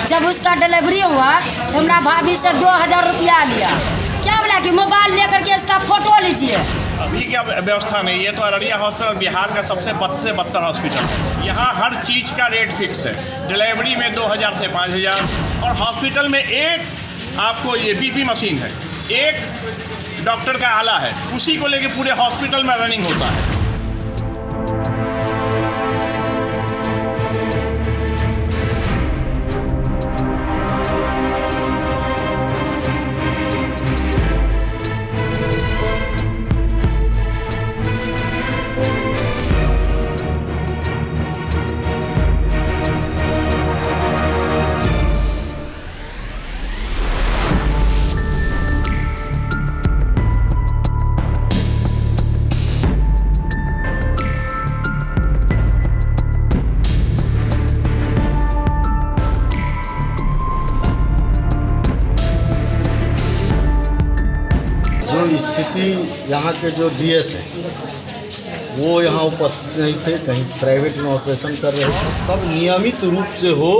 जब उसका डिलीवरी हुआ तो हमारा भाभी से 2000 रुपया लिया। क्या बोला कि मोबाइल लेकर के इसका फोटो लीजिए। अभी क्या व्यवस्था नहीं है, तो अररिया हॉस्पिटल बिहार का सबसे बदतर हॉस्पिटल है। यहाँ हर चीज़ का रेट फिक्स है। डिलीवरी में 2000 से 5000, और हॉस्पिटल में एक आपको ये बीपी मशीन है, एक डॉक्टर का आला है, उसी को लेके पूरे हॉस्पिटल में रनिंग होता है। जो स्थिति यहाँ के जो डीएस हैं वो यहाँ उपस्थित नहीं थे, कहीं प्राइवेट में ऑपरेशन कर रहे थे। सब नियमित रूप से हो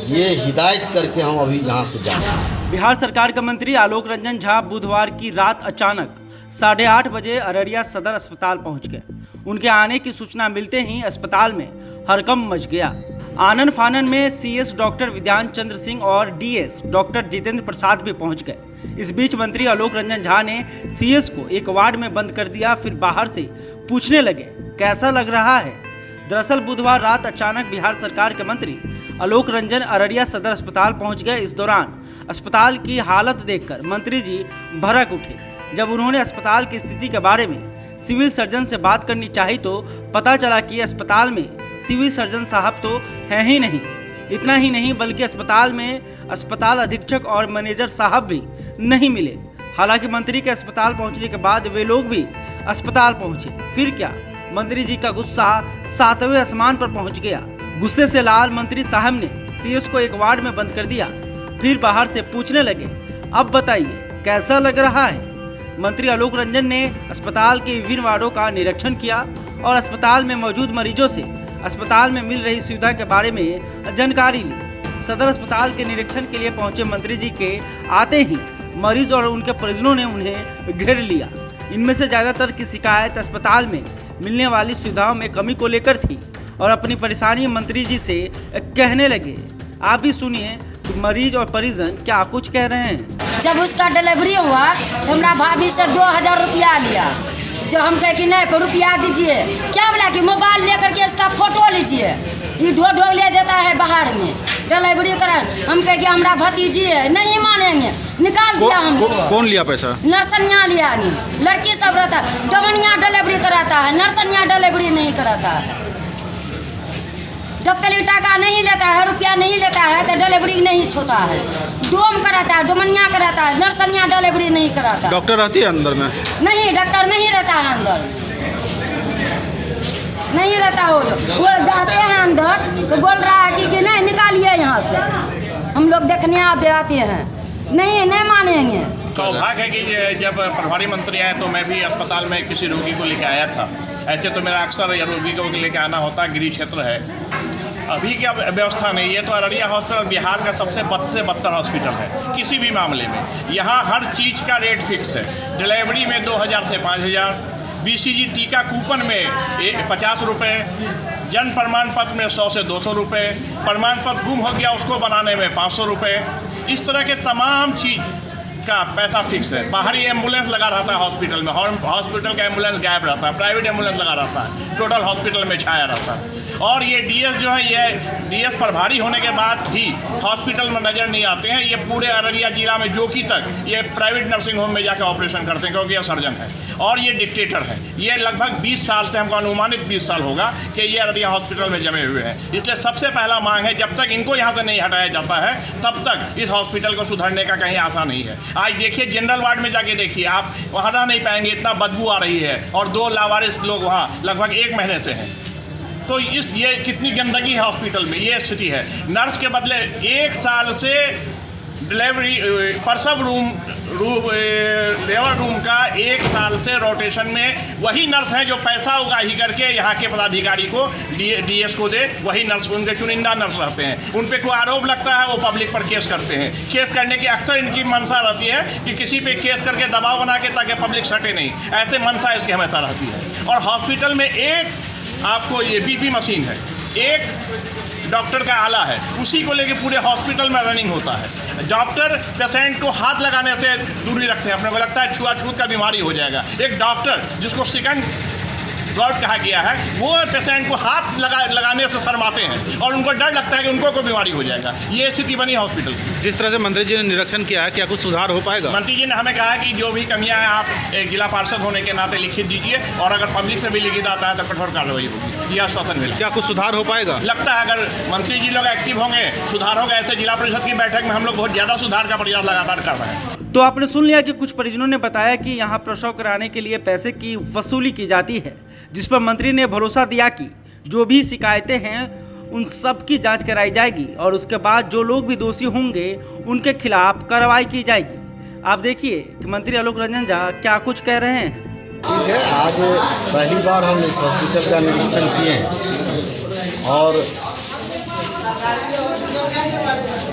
ये हिदायत करके हम अभी यहाँ से जा रहे हैं। बिहार सरकार के मंत्री आलोक रंजन झा बुधवार की रात अचानक 8:30 बजे अररिया सदर अस्पताल पहुंच गए। उनके आने की सूचना मिलते ही अस्पताल में हड़कंप मच गया। आनन फानन में सीएस डॉक्टर विद्यान चंद्र सिंह और डीएस डॉक्टर जितेंद्र प्रसाद भी पहुंच गए। इस बीच मंत्री आलोक रंजन झा ने सीएस को एक वार्ड में बंद कर दिया, फिर बाहर से पूछने लगे कैसा लग रहा है। दरअसल बुधवार रात अचानक बिहार सरकार के मंत्री आलोक रंजन अररिया सदर अस्पताल पहुंच गए। इस दौरान अस्पताल की हालत देखकर मंत्री जी भड़क उठे। जब उन्होंने अस्पताल की स्थिति के बारे में सिविल सर्जन से बात करनी चाहिए तो पता चला कि अस्पताल में सिविल सर्जन साहब तो हैं ही नहीं। इतना ही नहीं बल्कि अस्पताल में अस्पताल अधीक्षक और मैनेजर साहब भी नहीं मिले। हालांकि मंत्री के अस्पताल पहुंचने के बाद वे लोग भी अस्पताल पहुंचे। फिर क्या, मंत्री जी का गुस्सा 7वें आसमान पर पहुंच गया। गुस्से से लाल मंत्री साहब ने सीएस को एक वार्ड में बंद कर दिया, फिर बाहर से पूछने लगे अब बताइए कैसा लग रहा है। मंत्री आलोक रंजन ने अस्पताल के विभिन्न वार्डों का निरीक्षण किया और अस्पताल में मौजूद मरीजों से अस्पताल में मिल रही सुविधा के बारे में जानकारी ली। सदर अस्पताल के निरीक्षण के लिए पहुंचे मंत्री जी के आते ही मरीज और उनके परिजनों ने उन्हें घेर लिया। इनमें से ज़्यादातर की शिकायत अस्पताल में मिलने वाली सुविधाओं में कमी को लेकर थी और अपनी परेशानी मंत्री जी से कहने लगे। आप भी सुनिए कि मरीज और परिजन क्या कुछ कह रहे हैं। जब उसका डिलीवरी हुआ तो हमारा भाभी से 2000 रुपया लिया। जो हम कहे कि नहीं रुपया दीजिए। क्या बोला कि मोबाइल लेकर के इसका फोटो लीजिए। ये ढो ले जाता है बाहर में डिलीवरी करा। हम कहे कि हमारा भतीजी है, नहीं मानेंगे, निकाल दिया। हम कौन लिया पैसा? नर्सनिया लिया नहीं, लड़की सब रहता है। डोमनिया डिलीवरी कराता है, नर्सनिया डिलीवरी नहीं कराता है। जब तक टाका नहीं लेता है, रुपया नहीं लेता है तो डिलीवरी नहीं छोता है। डोम कराता है, डोमनिया कराता है, नर्सनिया डिलीवरी नहीं कराता। डॉक्टर रहती है अंदर में? नहीं, डॉक्टर नहीं रहता है अंदर, नहीं रहता। वो जाते हैं अंदर तो बोल रहा है कि नहीं निकालिए यहाँ से, हम लोग देखने आते हैं। नहीं मानेंगे। सौभाग्य है कि जब प्रभारी मंत्री आए तो मैं भी अस्पताल में किसी रोगी को लेकर आया था। ऐसे तो मेरा अक्सर रोगी को लेकर आना होता, गृह क्षेत्र है। अभी क्या व्यवस्था नहीं है, तो अररिया हॉस्पिटल बिहार का सबसे बदतर हॉस्पिटल है किसी भी मामले में। यहाँ हर चीज़ का रेट फिक्स है। डिलीवरी में 2000 से 5000, बीसीजी टीका कूपन में 50 रुपये, जन्म प्रमाण पत्र में 100 से 200 रुपये, प्रमाण पत्र गुम हो गया उसको बनाने में 500 रुपये। इस तरह के तमाम चीज़ का पैसा फिक्स है। बाहरी एम्बुलेंस लगा रहता है हॉस्पिटल में, हॉस्पिटल का एम्बुलेंस गायब रहता है, प्राइवेट एम्बुलेंस लगा रहता है, टोटल हॉस्पिटल में छाया रहता है। और ये डीएस जो है, ये डीएस प्रभारी होने के बाद भी हॉस्पिटल में नज़र नहीं आते हैं। ये पूरे अररिया जिला में जोकी तक ये प्राइवेट नर्सिंग होम में जाकर ऑपरेशन करते हैं, क्योंकि ये सर्जन है और ये डिक्टेटर है। ये लगभग 20 साल से, हमको अनुमानित 20 साल होगा कि ये अररिया हॉस्पिटल में जमे हुए हैं। इसलिए सबसे पहला मांग है, जब तक इनको यहाँ से नहीं हटाया जाता है तब तक इस हॉस्पिटल को सुधरने का कहीं आशा नहीं है। आज देखिए जनरल वार्ड में जाके देखिए, आप वहाँ रह नहीं पाएंगे, इतना बदबू आ रही है और 2 लावारिस लोग वहाँ लगभग 1 महीने से हैं। तो ये कितनी गंदगी है हॉस्पिटल में, ये स्थिति है। नर्स के बदले 1 साल से डिलीवरी प्रसव रूम लेबर रूम का 1 साल से रोटेशन में वही नर्स हैं जो पैसा उगाही करके यहाँ के पदाधिकारी को डीएस को दे, वही नर्स उनके चुनिंदा नर्स रहते हैं। उन पे कोई आरोप लगता है वो पब्लिक पर केस करते हैं। केस करने की अक्सर इनकी मंशा रहती है कि किसी पे केस करके दबाव बना के ताकि पब्लिक सटे नहीं, ऐसे मंशा इसकी हमेशा रहती है। और हॉस्पिटल में एक आपको ये बीपी मशीन है, एक डॉक्टर का आला है, उसी को लेके पूरे हॉस्पिटल में रनिंग होता है। डॉक्टर पेशेंट को हाथ लगाने से दूरी रखते हैं, अपने को लगता है छुआछूत का बीमारी हो जाएगा। एक डॉक्टर जिसको सेकंड गॉड कहा गया है, वो पेशेंट को हाथ लगाने से शर्माते हैं और उनको डर लगता है कि उनको कोई बीमारी हो जाएगा। ये स्थिति बनी हॉस्पिटल की। जिस तरह से मंत्री जी ने निरीक्षण किया है, क्या कुछ सुधार हो पाएगा? मंत्री जी ने हमें कहा है कि जो भी कमियां हैं आप एक जिला पार्षद होने के नाते लिखित दीजिए और अगर पब्लिक से भी लिखित आता है तो कठोर कार्रवाई होगी। यह आश्वासन मिला। क्या कुछ सुधार हो पाएगा? लगता है अगर मंत्री जी लोग एक्टिव होंगे, सुधार होगा। ऐसे जिला परिषद की बैठक में हम लोग बहुत ज़्यादा सुधार का प्रयास लगातार कर रहे हैं। तो आपने सुन लिया कि कुछ परिजनों ने बताया कि यहाँ प्रसव कराने के लिए पैसे की वसूली की जाती है, जिस पर मंत्री ने भरोसा दिया कि जो भी शिकायतें हैं उन सब की जांच कराई जाएगी और उसके बाद जो लोग भी दोषी होंगे उनके खिलाफ कार्रवाई की जाएगी। आप देखिए कि मंत्री आलोक रंजन झा क्या कुछ कह रहे हैं। ठीक है, आज पहली बार हम इस हॉस्पिटल का निरीक्षण किए हैं और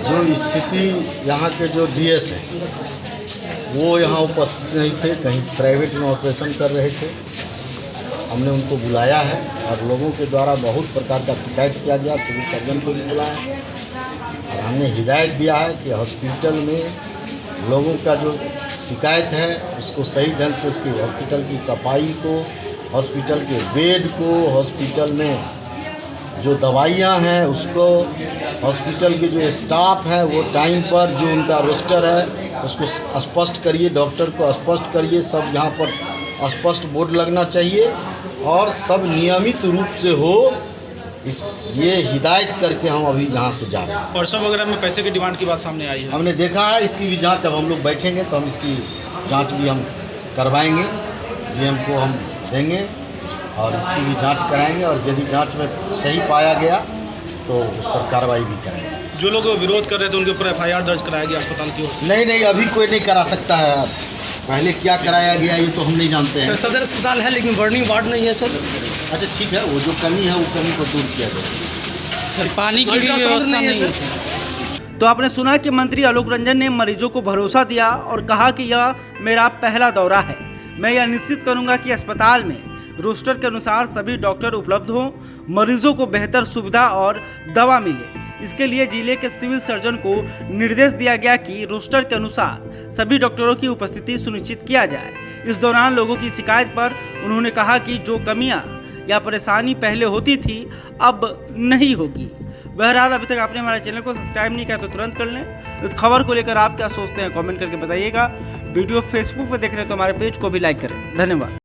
जो स्थिति यहाँ के जो डीएस हैं वो यहाँ उपस्थित नहीं थे, कहीं प्राइवेट में ऑपरेशन कर रहे थे। हमने उनको बुलाया है और लोगों के द्वारा बहुत प्रकार का शिकायत किया गया, सिविल सर्जन को भी बुलाया है और हमने हिदायत दिया है कि हॉस्पिटल में लोगों का जो शिकायत है उसको सही ढंग से उसकी हॉस्पिटल की सफाई को, हॉस्पिटल के बेड को, हॉस्पिटल में जो दवाइयाँ हैं उसको, हॉस्पिटल के जो स्टाफ है वो टाइम पर जो उनका रोस्टर है उसको स्पष्ट करिए, डॉक्टर को स्पष्ट करिए। सब यहाँ पर स्पष्ट बोर्ड लगना चाहिए और सब नियमित रूप से हो, ये हिदायत करके हम अभी यहाँ से जा रहे हैं। प्रसव वगैरह में पैसे की डिमांड की बात सामने आई है। हमने देखा है, इसकी भी जांच, अब हम लोग बैठेंगे तो हम इसकी जांच भी हम करवाएंगे, डीएम को हम देंगे और इसकी भी जांच कराएंगे और यदि जांच में सही पाया गया तो उस पर कार्रवाई भी करेंगे। जो लोग विरोध कर रहे थे उनके ऊपर एफआईआर दर्ज कराया गया अस्पताल की ओर से? नहीं, अभी कोई नहीं करा सकता है। पहले क्या कराया गया ये तो हम नहीं जानते हैं। सदर अस्पताल है लेकिन बर्निंग वार्ड नहीं है सर। अच्छा ठीक है, वो जो कमी है वो कमी को दूर किया जाए। सर पानी की भी व्यवस्था नहीं है सर। तो आपने सुना कि मंत्री आलोक रंजन ने मरीजों को भरोसा दिया और कहा कि यह मेरा पहला दौरा है। मैं यह निश्चित करूंगा कि अस्पताल में रोस्टर के अनुसार सभी डॉक्टर उपलब्ध हों, मरीजों को बेहतर सुविधा और दवा मिले। इसके लिए जिले के सिविल सर्जन को निर्देश दिया गया कि रोस्टर के अनुसार सभी डॉक्टरों की उपस्थिति सुनिश्चित किया जाए। इस दौरान लोगों की शिकायत पर उन्होंने कहा कि जो कमियां या परेशानी पहले होती थी अब नहीं होगी। बहरहाल अभी तक आपने हमारे चैनल को सब्सक्राइब नहीं किया तो तुरंत कर लें। इस खबर को लेकर आप क्या सोचते हैं कमेंट करके बताइएगा। वीडियो फेसबुक पर देख रहे हैं तो हमारे पेज को भी लाइक करें। धन्यवाद।